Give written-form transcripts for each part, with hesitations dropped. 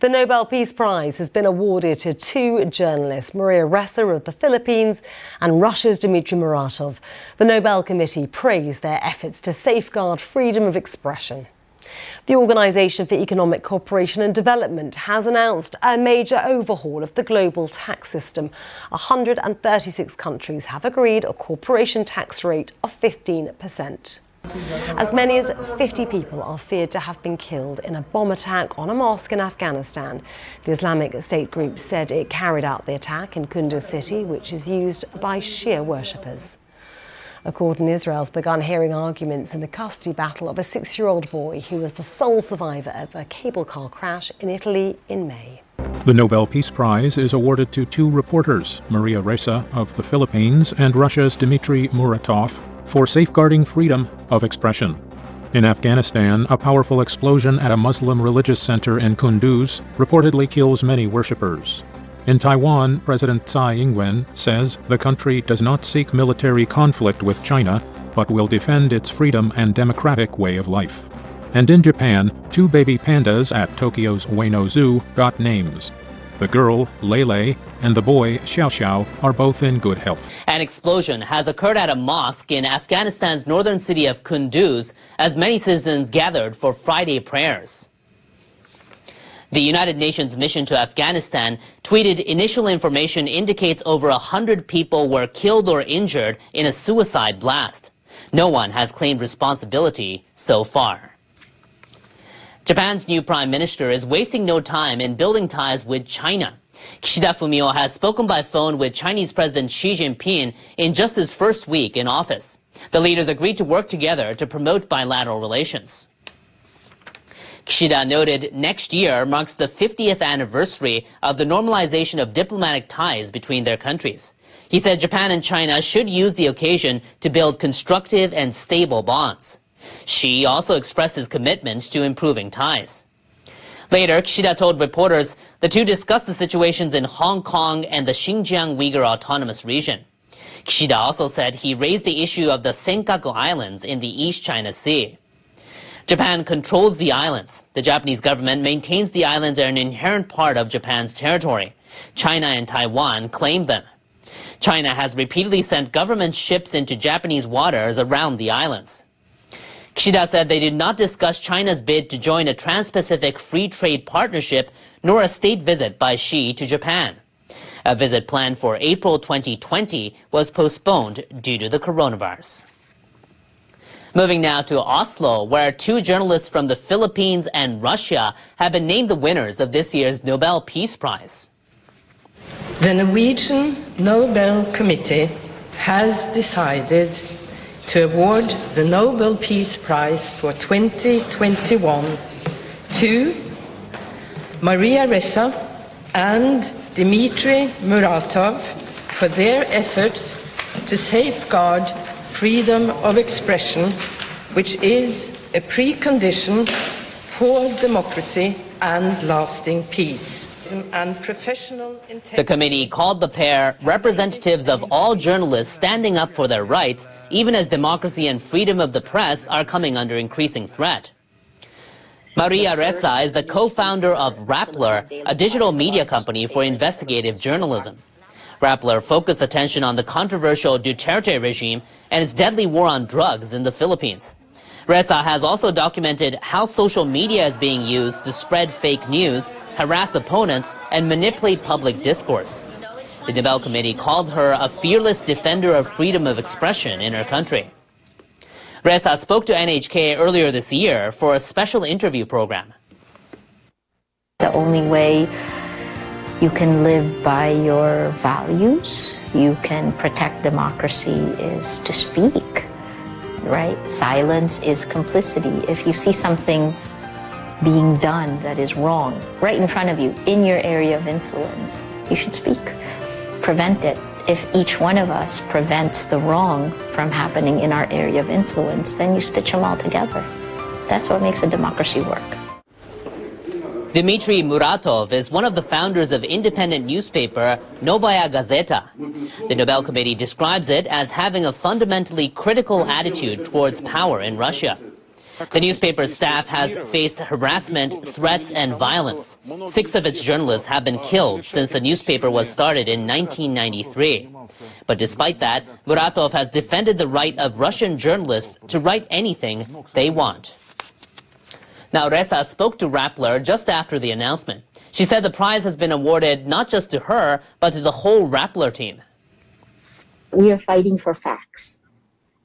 The Nobel Peace Prize has been awarded to two journalists, Maria Ressa of the Philippines and Russia's Dmitry Muratov. The Nobel Committee praised their efforts to safeguard freedom of expression. The Organisation for Economic Cooperation and Development has announced a major overhaul of the global tax system. 136 countries have agreed a corporation tax rate of 15%. As many as 50 people are feared to have been killed in a bomb attack on a mosque in Afghanistan. The Islamic State group said it carried out the attack in Kunduz city, which is used by Shia worshippers. A court in Israel has begun hearing arguments in the custody battle of a 6-year-old boy who was the sole survivor of a cable car crash in Italy in May. The Nobel Peace Prize is awarded to two reporters, Maria Ressa of the Philippines and Russia's Dmitry Muratov, for safeguarding freedom of expression. In Afghanistan, a powerful explosion at a Muslim religious center in Kunduz reportedly kills many worshippers. In Taiwan, President Tsai Ing-wen says the country does not seek military conflict with China, but will defend its freedom and democratic way of life. And in Japan, two baby pandas at Tokyo's Ueno Zoo got names. The girl, Lele, and the boy, Xiao Xiao, are both in good health. An explosion has occurred at a mosque in Afghanistan's northern city of Kunduz as many citizens gathered for Friday prayers. The United Nations mission to Afghanistan tweeted initial information indicates over 100 people were killed or injured in a suicide blast. No one has claimed responsibility so far. Japan's new prime minister is wasting no time in building ties with China. Kishida Fumio has spoken by phone with Chinese President Xi Jinping in just his first week in office. The leaders agreed to work together to promote bilateral relations. Kishida noted next year marks the 50th anniversary of the normalization of diplomatic ties between their countries. He said Japan and China should use the occasion to build constructive and stable bonds. Xi also expressed his commitment to improving ties. Later, Kishida told reporters the two discussed the situations in Hong Kong and the Xinjiang Uyghur Autonomous Region. Kishida also said he raised the issue of the Senkaku Islands in the East China Sea. Japan controls the islands. The Japanese government maintains the islands are an inherent part of Japan's territory. China and Taiwan claim them. China has repeatedly sent government ships into Japanese waters around the islands. Kishida said they did not discuss China's bid to join a Trans-Pacific Free Trade Partnership nor a state visit by Xi to Japan. A visit planned for April 2020 was postponed due to the coronavirus. Moving now to Oslo, where two journalists from the Philippines and Russia have been named the winners of this year's Nobel Peace Prize. The Norwegian Nobel Committee has decided to award the Nobel Peace Prize for 2021 to Maria Ressa and Dmitry Muratov for their efforts to safeguard freedom of expression, which is a precondition for democracy and lasting peace. And professional integrity. The committee called the pair representatives of all journalists standing up for their rights, even as democracy and freedom of the press are coming under increasing threat. Maria Ressa is the co-founder of Rappler, a digital media company for investigative journalism. Rappler focused attention on the controversial Duterte regime and its deadly war on drugs in the Philippines. Ressa has also documented how social media is being used to spread fake news, harass opponents, and manipulate public discourse. The Nobel Committee called her a fearless defender of freedom of expression in her country. Ressa spoke to NHK earlier this year for a special interview program. The only way you can live by your values, you can protect democracy, is to speak, right? Silence is complicity. If you see something being done that is wrong right in front of you, in your area of influence, you should speak. Prevent it. If each one of us prevents the wrong from happening in our area of influence, then you stitch them all together. That's what makes a democracy work. Dmitry Muratov is one of the founders of independent newspaper Novaya Gazeta. The Nobel Committee describes it as having a fundamentally critical attitude towards power in Russia. The newspaper's staff has faced harassment, threats, and violence. 6 of its journalists have been killed since the newspaper was started in 1993. But despite that, Muratov has defended the right of Russian journalists to write anything they want. Now, Ressa spoke to Rappler just after the announcement. She said the prize has been awarded not just to her, but to the whole Rappler team. We are fighting for facts.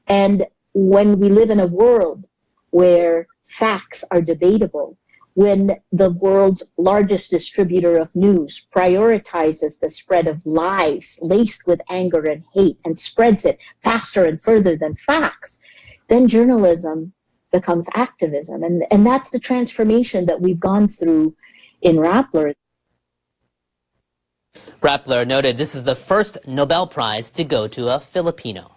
And when we live in a world where facts are debatable, when the world's largest distributor of news prioritizes the spread of lies laced with anger and hate and spreads it faster and further than facts, then journalism becomes activism. And that's the transformation that we've gone through in Rappler. Rappler noted this is the first Nobel Prize to go to a Filipino.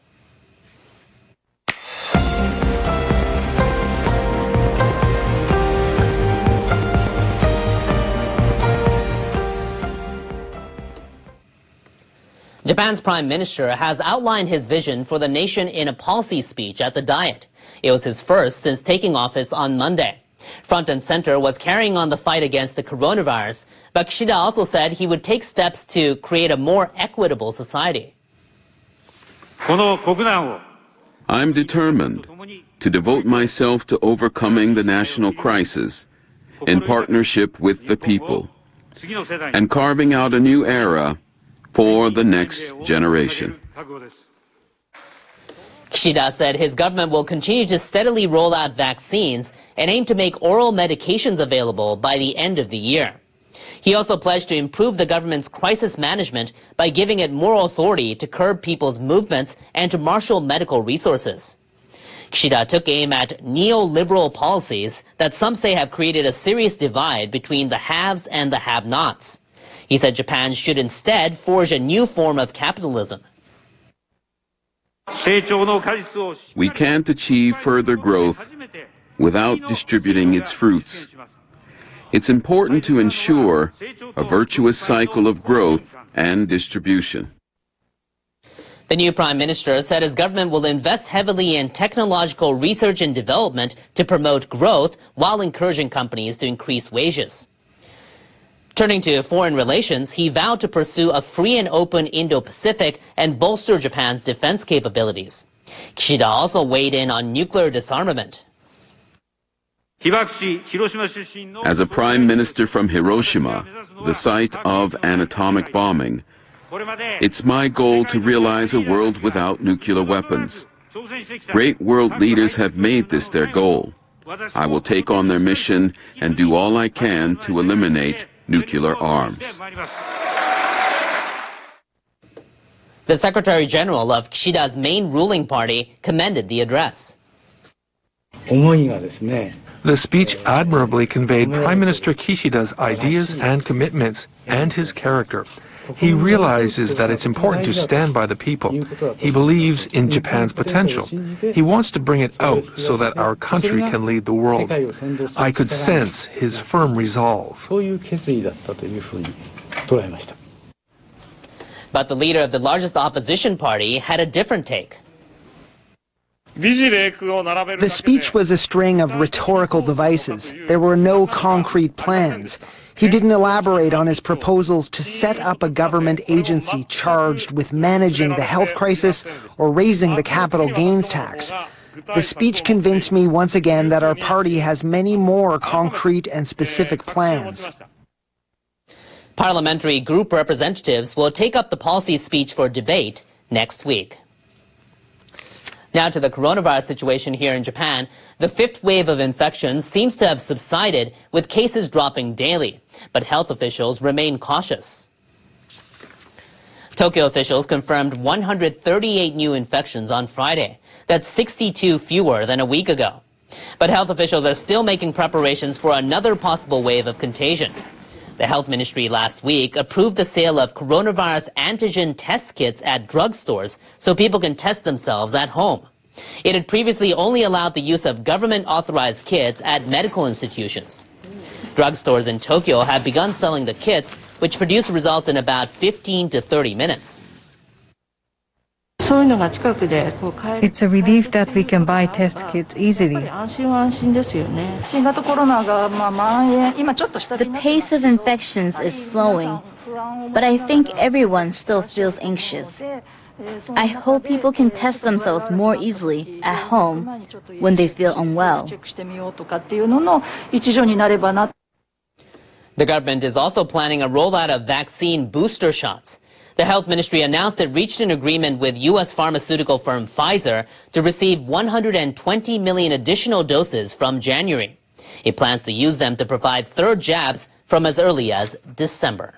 Japan's Prime Minister has outlined his vision for the nation in a policy speech at the Diet. It was his first since taking office on Monday. Front and center was carrying on the fight against the coronavirus, but Kishida also said he would take steps to create a more equitable society. I'm determined to devote myself to overcoming the national crisis in partnership with the people and carving out a new era for the next generation. Kishida said his government will continue to steadily roll out vaccines and aim to make oral medications available by the end of the year. He also pledged to improve the government's crisis management by giving it more authority to curb people's movements and to marshal medical resources. Kishida took aim at neoliberal policies that some say have created a serious divide between the haves and the have-nots. He said Japan should instead forge a new form of capitalism. We can't achieve further growth without distributing its fruits. It's important to ensure a virtuous cycle of growth and distribution. The new prime minister said his government will invest heavily in technological research and development to promote growth while encouraging companies to increase wages. Turning to foreign relations, he vowed to pursue a free and open Indo-Pacific and bolster Japan's defense capabilities. Kishida also weighed in on nuclear disarmament. As a prime minister from Hiroshima, the site of an atomic bombing, it's my goal to realize a world without nuclear weapons. Great world leaders have made this their goal. I will take on their mission and do all I can to eliminate nuclear arms. The Secretary General of Kishida's main ruling party commended the address. The speech admirably conveyed Prime Minister Kishida's ideas and commitments and his character. He realizes that it's important to stand by the people. He believes in Japan's potential. He wants to bring it out so that our country can lead the world. I could sense his firm resolve. But the leader of the largest opposition party had a different take. The speech was a string of rhetorical devices. There were no concrete plans. He didn't elaborate on his proposals to set up a government agency charged with managing the health crisis or raising the capital gains tax. The speech convinced me once again that our party has many more concrete and specific plans. Parliamentary group representatives will take up the policy speech for debate next week. Now to the coronavirus situation here in Japan. The fifth wave of infections seems to have subsided, with cases dropping daily, but health officials remain cautious. Tokyo officials confirmed 138 new infections on Friday. That's 62 fewer than a week ago. But health officials are still making preparations for another possible wave of contagion. The health ministry last week approved the sale of coronavirus antigen test kits at drugstores so people can test themselves at home. It had previously only allowed the use of government-authorized kits at medical institutions. Drugstores in Tokyo have begun selling the kits, which produce results in about 15 to 30 minutes. It's a relief that we can buy test kits easily. The pace of infections is slowing, but I think everyone still feels anxious. I hope people can test themselves more easily at home when they feel unwell. The government is also planning a rollout of vaccine booster shots. The health ministry announced it reached an agreement with U.S. pharmaceutical firm Pfizer to receive 120 million additional doses from January. It plans to use them to provide third jabs from as early as December.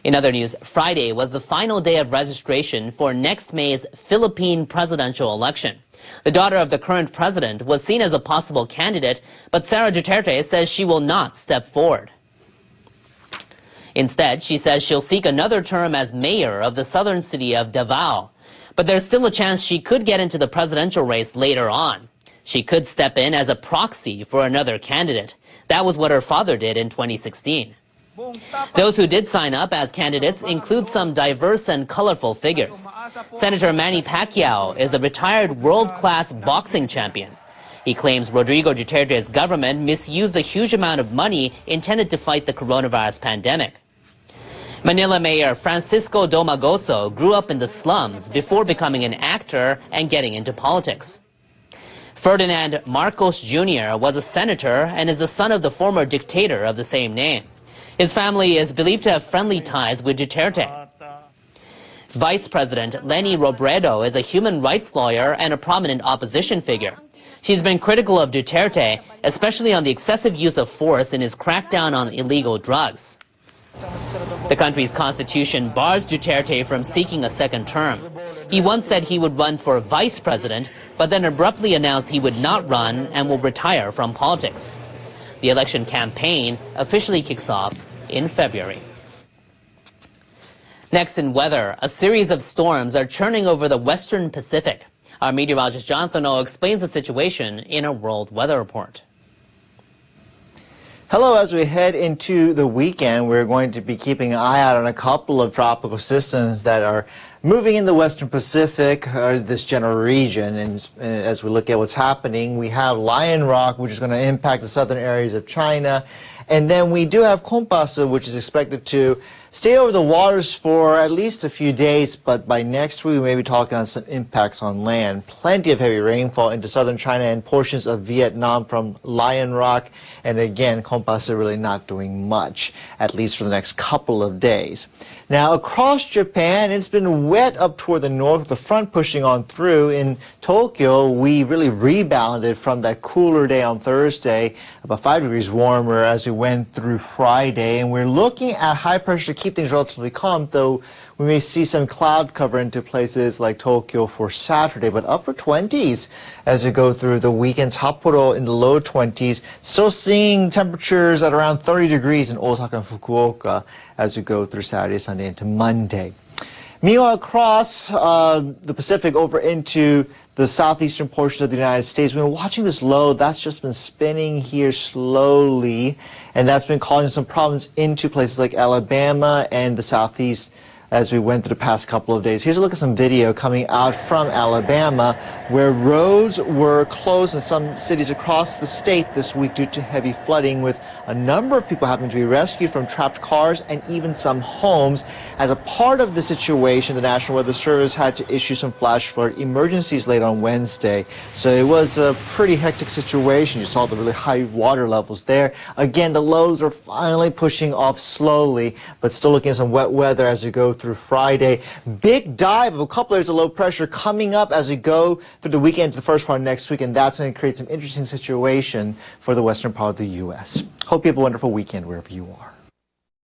In other news, Friday was the final day of registration for next May's Philippine presidential election. The daughter of the current president was seen as a possible candidate, but Sara Duterte says she will not step forward. Instead, she says she'll seek another term as mayor of the southern city of Davao. But there's still a chance she could get into the presidential race later on. She could step in as a proxy for another candidate. That was what her father did in 2016. Those who did sign up as candidates include some diverse and colorful figures. Senator Manny Pacquiao is a retired world-class boxing champion. He claims Rodrigo Duterte's government misused the huge amount of money intended to fight the coronavirus pandemic. Manila Mayor Francisco Domagoso grew up in the slums before becoming an actor and getting into politics. Ferdinand Marcos Jr. was a senator and is the son of the former dictator of the same name. His family is believed to have friendly ties with Duterte. Vice President Leni Robredo is a human rights lawyer and a prominent opposition figure. She's been critical of Duterte, especially on the excessive use of force in his crackdown on illegal drugs. The country's constitution bars Duterte from seeking a second term. He once said he would run for vice president, but then abruptly announced he would not run and will retire from politics. The election campaign officially kicks off in February. Next in weather, a series of storms are churning over the western Pacific. Our meteorologist Jonathan O explains the situation in a world weather report. Hello, as we head into the weekend, we're going to be keeping an eye out on a couple of tropical systems that are moving in the western Pacific, this general region. And as we look at what's happening, we have Lion Rock, which is going to impact the southern areas of China. And then we do have Kompasu, which is expected to stay over the waters for at least a few days, but by next week we may be talking on some impacts on land. Plenty of heavy rainfall into southern China and portions of Vietnam from Lion Rock. And again, Kompasu really not doing much, at least for the next couple of days. Now, across Japan, it's been wet up toward the north with the front pushing on through. In Tokyo, we really rebounded from that cooler day on Thursday, about 5 degrees warmer as we went through Friday. And we're looking at high pressure to keep things relatively calm, though we may see some cloud cover into places like Tokyo for Saturday, but upper 20s as we go through the weekends. Sapporo in the low 20s, still seeing temperatures at around 30 degrees in Osaka and Fukuoka as we go through Saturday, Sunday into Monday. Meanwhile, across the Pacific over into the southeastern portion of the United States, we've been watching this low that's just been spinning here slowly, and that's been causing some problems into places like Alabama and the southeast as we went through the past couple of days. Here's a look at some video coming out from Alabama where roads were closed in some cities across the state this week due to heavy flooding, with a number of people having to be rescued from trapped cars and even some homes. As a part of the situation, the National Weather Service had to issue some flash flood emergencies late on Wednesday. So it was a pretty hectic situation. You saw the really high water levels there. Again, the lows are finally pushing off slowly, but still looking at some wet weather as we go through Friday. Big dive of a couple layers of low pressure coming up as we go through the weekend to the first part of next week, and that's going to create some interesting situation for the western part of the U.S. Hope you have a wonderful weekend wherever you are.